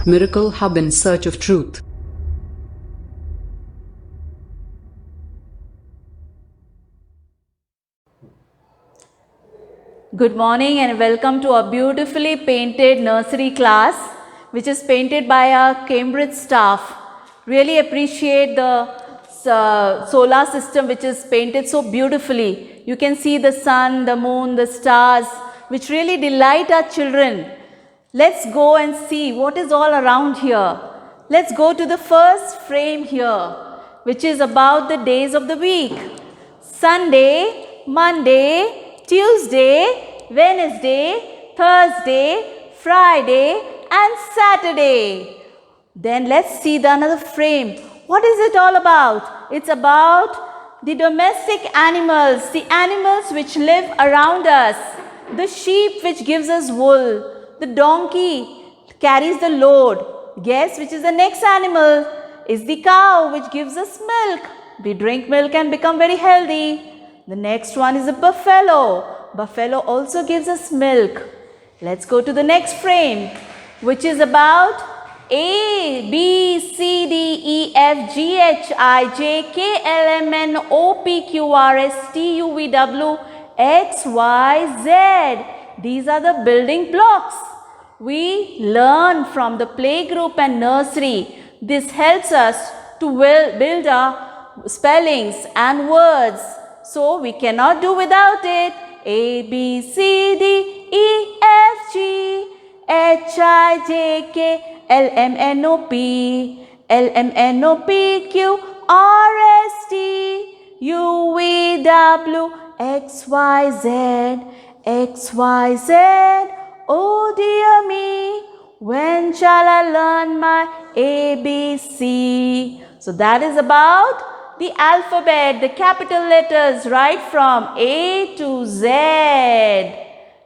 Miracle Hub in search of truth. Good morning and welcome to a beautifully painted nursery class which is painted by our Cambridge staff. Really appreciate the solar system which is painted so beautifully. You can see the sun, the moon, the stars which really delight our children. Let's go and see what is all around here. Let's go to the first frame here which is about the days of the week. Sunday, Monday, Tuesday, Wednesday, Thursday, Friday and Saturday. Then let's see the another frame. What is it all about? It's about the domestic animals, the animals which live around us. The sheep which gives us wool. The donkey carries the load. Guess which is the next animal? Is the cow which gives us milk. We drink milk and become very healthy. The next one is a buffalo. Buffalo also gives us milk. Let's go to the next frame which is about A, B, C, D, E, F, G, H, I, J, K, L, M, N, O, P, Q, R, S, T, U, V, W, X, Y, Z. These are the building blocks. We learn from the playgroup and nursery. This helps us to build our spellings and words. So we cannot do without it. A, B, C, D, E, F, G, H, I, J, K, L, M, N, O, P, L, M, N, O, P, Q, R, S, T, U, V, W, X, Y, Z, X, Y, Z. Oh dear me, when shall I learn my ABC? So that is about the alphabet, the capital letters, right from A to Z.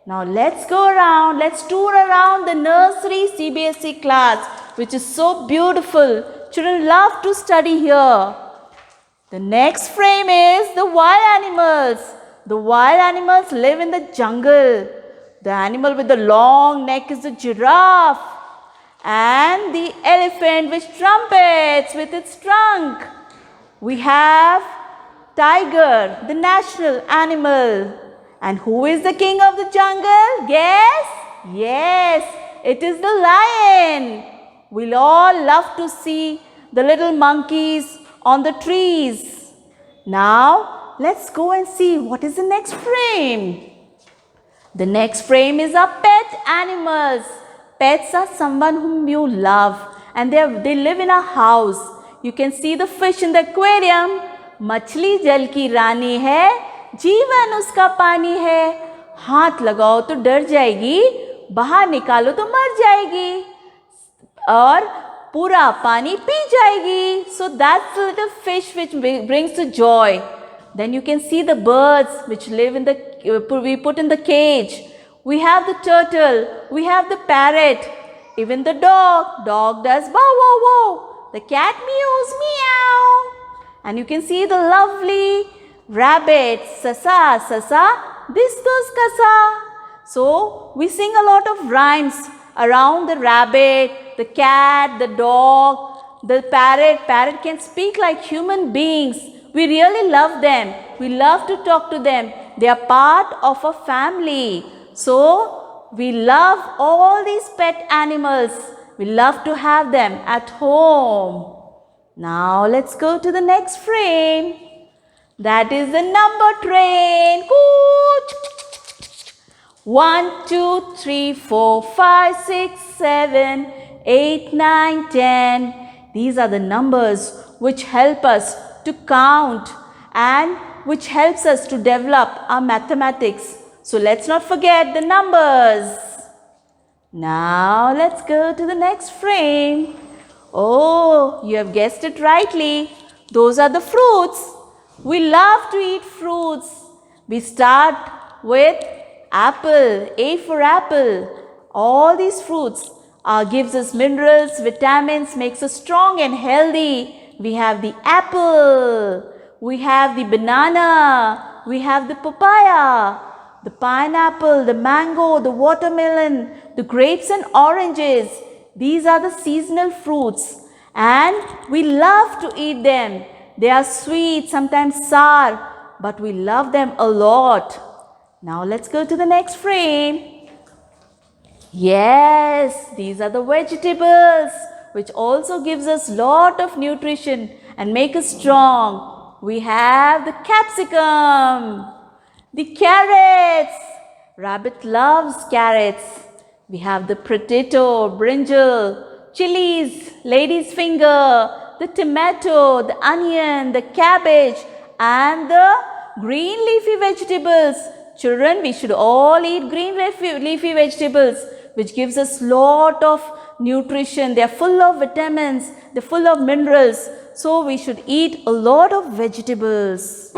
Now let's go around, let's tour around the nursery CBSE class, which is so beautiful. Children love to study here. The next frame is the wild animals. The wild animals live in the jungle. The animal with the long neck is the giraffe. And the elephant which trumpets with its trunk. We have tiger, the national animal. And who is the king of the jungle? Guess? Yes, it is the lion. We'll all love to see the little monkeys on the trees. Now, let's go and see what is the next frame. The next frame is our pet animals. Pets are someone whom you love and they live in a house. You can see the fish in the aquarium. मछली जल की रानी है, जीवन उसका पानी है. हाथ लगाओ तो डर जाएगी, बाहर निकालो तो मर जाएगी और पूरा पानी पी जाएगी. So that's the little fish which brings the joy. Then you can see the birds which live in the, we put in the cage. We have the turtle, we have the parrot, even the dog does bow wow wow. The cat meows meow. And you can see the lovely rabbit, sasa sasa, distos kasa. So we sing a lot of rhymes around the rabbit, the cat, the dog, the parrot. Parrot can speak like human beings. We really love them. We love to talk to them. They are part of a family. So, we love all these pet animals. We love to have them at home. Now, let's go to the next frame. That is the number train. 1, 2, 3, 4, 5, 6, 7, 8, 9, 10. These are the numbers which help us to count and which helps us to develop our mathematics. So let's not forget the numbers. Now let's go to the next frame. Oh, you have guessed it rightly. Those are the fruits. We love to eat fruits. We start with apple, A for apple. All these fruits gives us minerals, vitamins, makes us strong and healthy. We have the apple, we have the banana, we have the papaya, the pineapple, the mango, the watermelon, the grapes and oranges. these are the seasonal fruits and we love to eat them. They are sweet, sometimes sour, but we love them a lot. Now let's go to the next frame. Yes, these are the vegetables which also gives us lot of nutrition and make us strong. We have the capsicum, the carrots. Rabbit loves carrots. We have the potato, brinjal, chilies, lady's finger, the tomato, the onion, the cabbage and the green leafy vegetables. Children, we should all eat green leafy vegetables which gives us lot of nutrition. They are full of vitamins, they are full of minerals. So we should eat a lot of vegetables.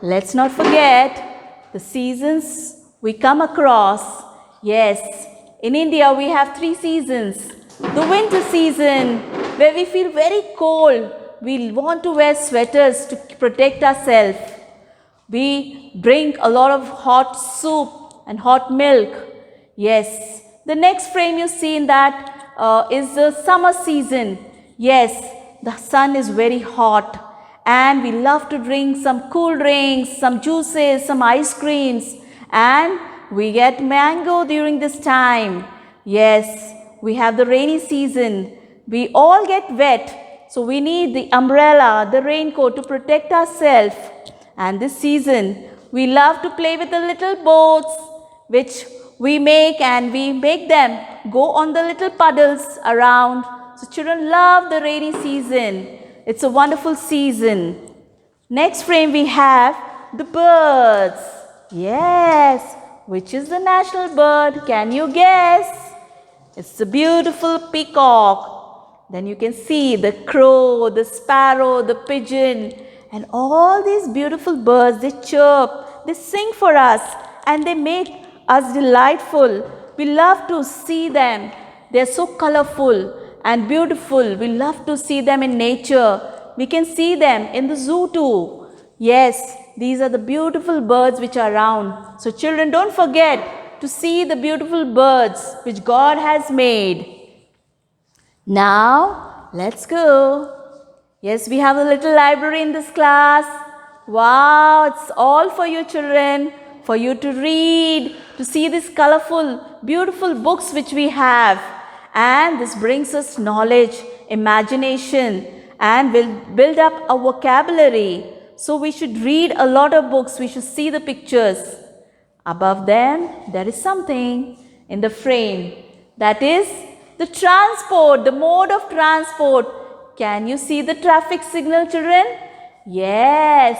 Let's not forget the seasons we come across. Yes, in India we have 3 seasons. The winter season where we feel very cold. We want to wear sweaters to protect ourselves. We drink a lot of hot soup and hot milk. Yes, the next frame you see in that is the summer season. Yes, the sun is very hot and we love to drink some cool drinks, some juices, some ice creams and we get mango during this time. Yes, we have the rainy season. We all get wet, so we need the umbrella, the raincoat to protect ourselves. And this season, we love to play with the little boats which we make and we make them go on the little puddles around. So children love the rainy season. It's a wonderful season. Next frame we have the birds. Yes, which is the national bird? Can you guess? It's the beautiful peacock. Then you can see the crow, the sparrow, the pigeon and all these beautiful birds, they chirp, they sing for us and they make us delightful. We love to see them. They are so colorful and beautiful. We love to see them in nature. We can see them in the zoo too. Yes, these are the beautiful birds which are around. So children, don't forget to see the beautiful birds which God has made. Now, let's go. Yes, we have a little library in this class. Wow, it's all for you children, for you to read, to see these colorful, beautiful books which we have. And this brings us knowledge, imagination, and will build up a vocabulary. So we should read a lot of books, we should see the pictures. Above them, there is something in the frame. That is the transport, the mode of transport. Can you see the traffic signal, children? Yes.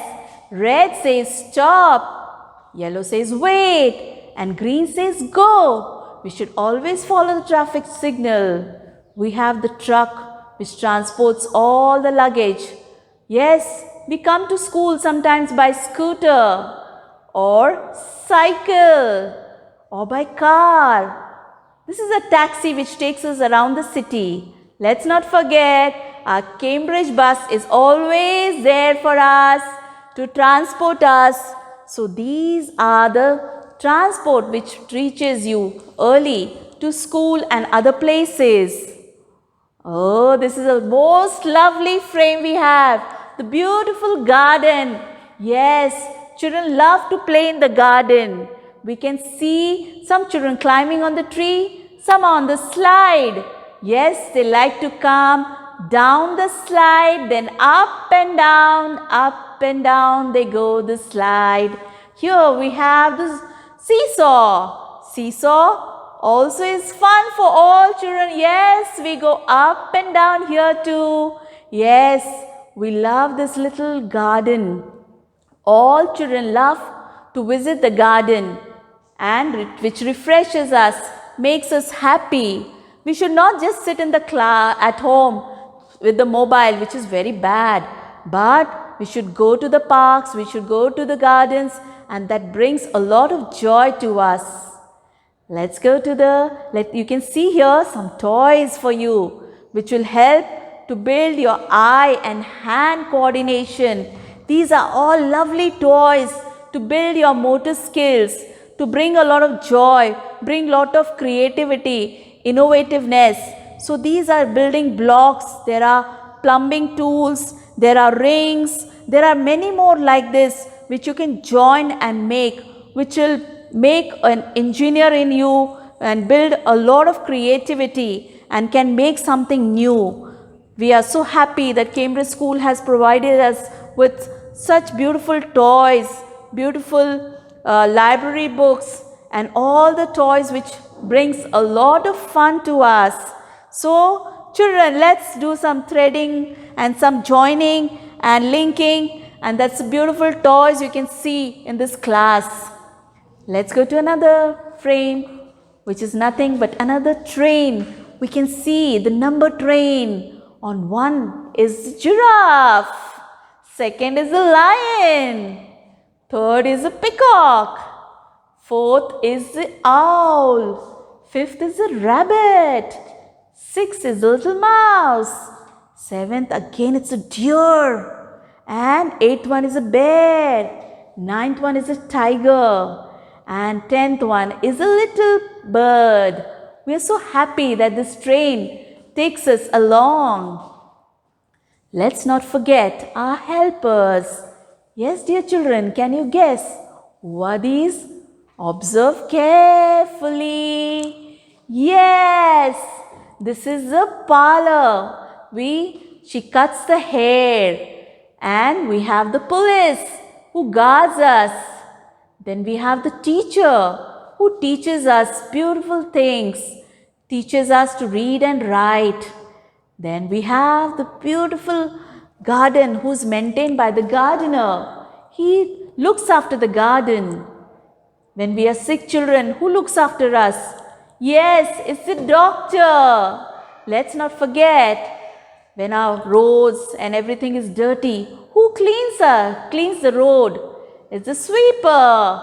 Red says stop, yellow says wait, and green says go. We should always follow the traffic signal. We have the truck which transports all the luggage. Yes, we come to school sometimes by scooter or cycle or by car. This is a taxi which takes us around the city. Let's not forget, our Cambridge bus is always there for us to transport us. So these are the transport which reaches you early to school and other places. Oh, this is the most lovely frame we have. The beautiful garden. Yes, children love to play in the garden. We can see some children climbing on the tree, some on the slide. Yes, they like to come down the slide, then up and down they go the slide. Here we have the seesaw. Seesaw also is fun for all children. Yes, we go up and down here too. Yes, we love this little garden. All children love to visit the garden and which refreshes us, makes us happy. We should not just sit in the class at home with the mobile, which is very bad, but we should go to the parks, we should go to the gardens, and that brings a lot of joy to us. Let's go to you can see here some toys for you, which will help to build your eye and hand coordination. These are all lovely toys to build your motor skills, to bring a lot of joy, bring a lot of creativity innovativeness. So these are building blocks. There are plumbing tools, there are rings, there are many more like this which you can join and make, which will make an engineer in you and build a lot of creativity and can make something new. We are so happy that Cambridge School has provided us with such beautiful toys, beautiful library books, and all the toys which brings a lot of fun to us. So children, let's do some threading and some joining and linking, and that's beautiful toys you can see in this class. Let's go to another frame, which is nothing but another train. We can see the number train. On one is giraffe, second is a lion, third is a peacock, fourth is the owl, fifth is a rabbit, sixth is a little mouse, seventh again it's a deer, and eighth one is a bear, ninth one is a tiger, and 10th one is a little bird. We are so happy that this train takes us along. Let's not forget our helpers. Yes, dear children, can you guess who are these? Observe carefully. Yes, this is a parlor. She cuts the hair, and we have the police who guards us. Then we have the teacher who teaches us beautiful things, teaches us to read and write. Then we have the beautiful garden who's maintained by the gardener. He looks after the garden. When we are sick children, who looks after us? Yes, it's the doctor. Let's not forget, when our roads and everything is dirty, who cleans the road? It's the sweeper.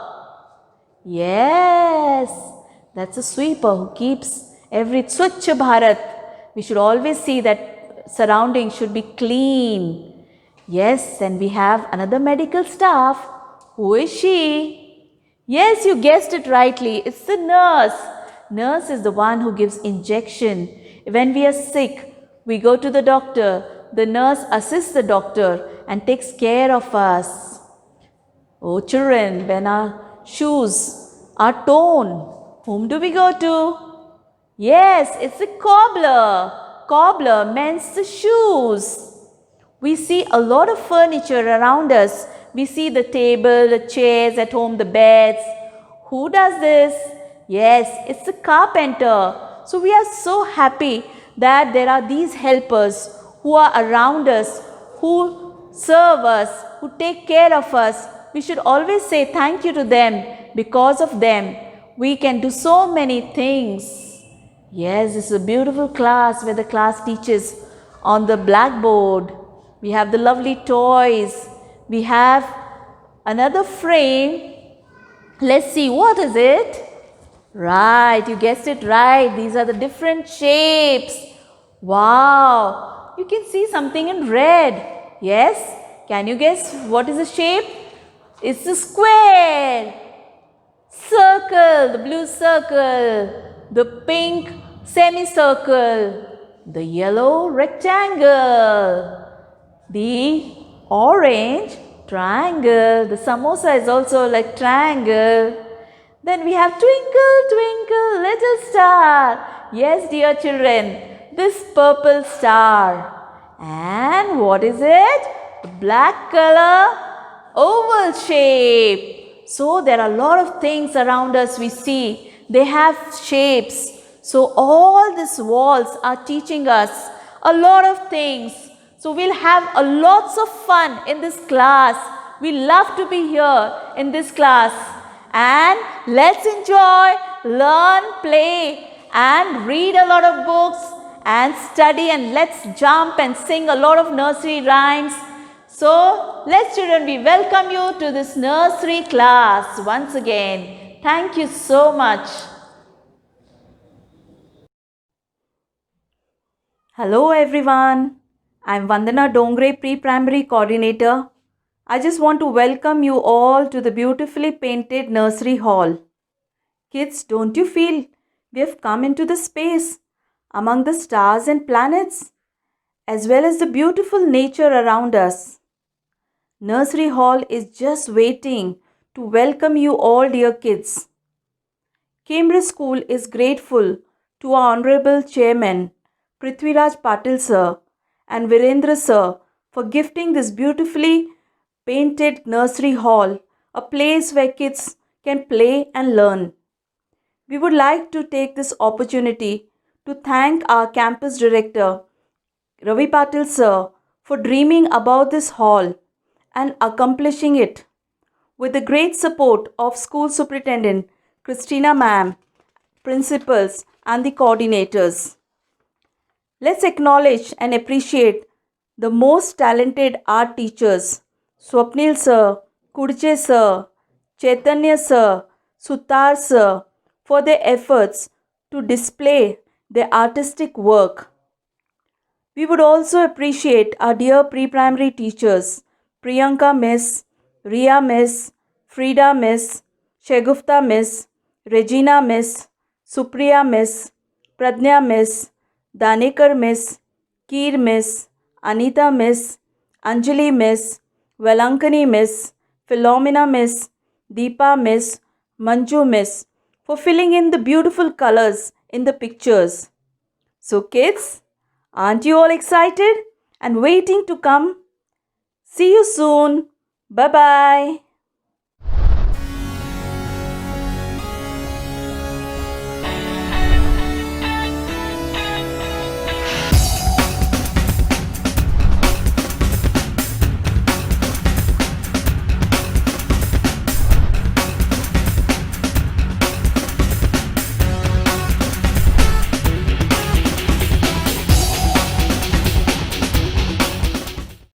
Yes, that's a sweeper who keeps every Swachh Bharat. We should always see that surroundings should be clean. Yes, and we have another medical staff. Who is she? Yes, you guessed it rightly. It's the nurse. Nurse is the one who gives injection. When we are sick, we go to the doctor. The nurse assists the doctor and takes care of us. Oh children, when our shoes are torn, whom do we go to? Yes, it's the cobbler. Cobbler mends the shoes. We see a lot of furniture around us. We see the table, the chairs at home, the beds. Who does this? Yes, it's the carpenter. So we are so happy that there are these helpers who are around us, who serve us, who take care of us. We should always say thank you to them. Because of them, we can do so many things. Yes, this is a beautiful class where the class teaches on the blackboard. We have the lovely toys. We have another frame. Let's see, what is it? Right, you guessed it right. These are the different shapes. Wow, you can see something in red. Yes, can you guess what is the shape? It's a square. Circle, the blue circle, the pink semicircle, the yellow rectangle, the orange triangle, the samosa is also like triangle. Then we have twinkle, twinkle, little star. Yes, dear children, this purple star. And what is it? The black color, oval shape. So there are a lot of things around us we see. They have shapes. So all these walls are teaching us a lot of things. So we'll have a lots of fun in this class. We love to be here in this class. And let's enjoy, learn, play and read a lot of books and study, and let's jump and sing a lot of nursery rhymes. So let's children, we welcome you to this nursery class once again. Thank you so much. Hello everyone. I'm Vandana Dongre, Pre-Primary Coordinator. I just want to welcome you all to the beautifully painted nursery hall. Kids, don't you feel We have come into the space among the stars and planets, as well as the beautiful nature around us. Nursery Hall is just waiting to welcome you all, dear kids. Cambridge School is grateful to our Honorable Chairman, Prithviraj Patil Sir and Virendra Sir for gifting this beautifully painted nursery hall, a place where kids can play and learn. We would like to take this opportunity to thank our campus director, Ravi Patil Sir, for dreaming about this hall and accomplishing it with the great support of School Superintendent Christina Ma'am, principals, and the coordinators. Let's acknowledge and appreciate the most talented art teachers, Swapnil Sir, Kudche Sir, Chaitanya Sir, Sutar Sir, for their efforts to display their artistic work. We would also appreciate our dear pre-primary teachers, Priyanka Miss, Ria Miss, Frida Miss, Shagufta Miss, Regina Miss, Supriya Miss, Pradnya Miss, Danekar Miss, Keer Miss, Anita Miss, Anjali Miss, Velankani Miss, Philomena Miss, Deepa Miss, Manju Miss, for filling in the beautiful colors in the pictures. So kids, aren't you all excited and waiting to come? See you soon. Bye bye.